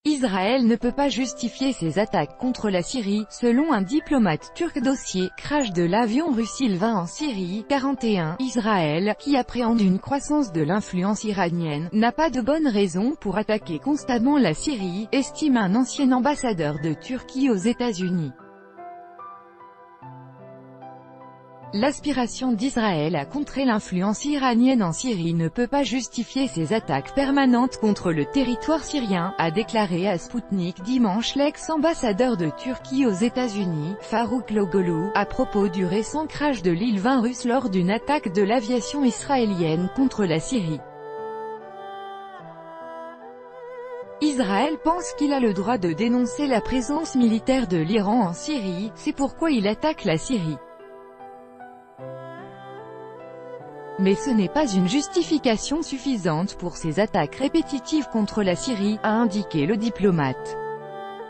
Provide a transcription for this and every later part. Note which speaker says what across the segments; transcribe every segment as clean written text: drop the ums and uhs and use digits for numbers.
Speaker 1: Israël ne peut pas justifier ses attaques contre la Syrie, selon un diplomate turc. Dossier, crash de l'avion russe Il-20 en Syrie, 41. Israël, qui appréhende une croissance de l'influence iranienne, n'a pas de bonne raison pour attaquer constamment la Syrie, estime un ancien ambassadeur de Turquie aux États-Unis. L'aspiration d'Israël à contrer l'influence iranienne en Syrie ne peut pas justifier ses attaques permanentes contre le territoire syrien, a déclaré à Sputnik dimanche l'ex-ambassadeur de Turquie aux États-Unis, Farouk Logolu, à propos du récent crash de l'Il-20 russe lors d'une attaque de l'aviation israélienne contre la Syrie. Israël pense qu'il a le droit de dénoncer la présence militaire de l'Iran en Syrie, c'est pourquoi il attaque la Syrie. Mais ce n'est pas une justification suffisante pour ces attaques répétitives contre la Syrie, a indiqué le diplomate.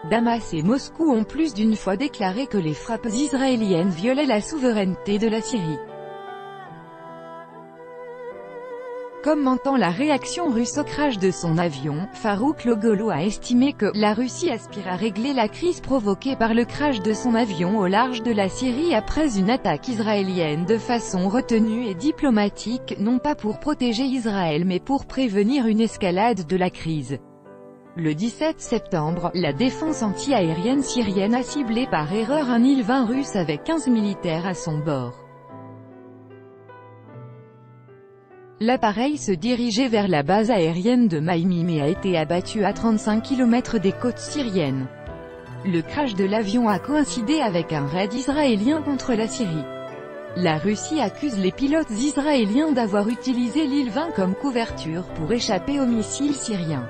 Speaker 1: Damas et Moscou ont plus d'une fois déclaré que les frappes israéliennes violaient la souveraineté de la Syrie. Commentant la réaction russe au crash de son avion, Farouk Logolu a estimé que « la Russie aspire à régler la crise provoquée par le crash de son avion au large de la Syrie après une attaque israélienne de façon retenue et diplomatique, non pas pour protéger Israël mais pour prévenir une escalade de la crise ». Le 17 septembre, la défense anti-aérienne syrienne a ciblé par erreur un Il-20 russe avec 15 militaires à son bord. L'appareil se dirigeait vers la base aérienne de Maïmi mais a été abattu à 35 km des côtes syriennes. Le crash de l'avion a coïncidé avec un raid israélien contre la Syrie. La Russie accuse les pilotes israéliens d'avoir utilisé l'Il-20 comme couverture pour échapper aux missiles syriens.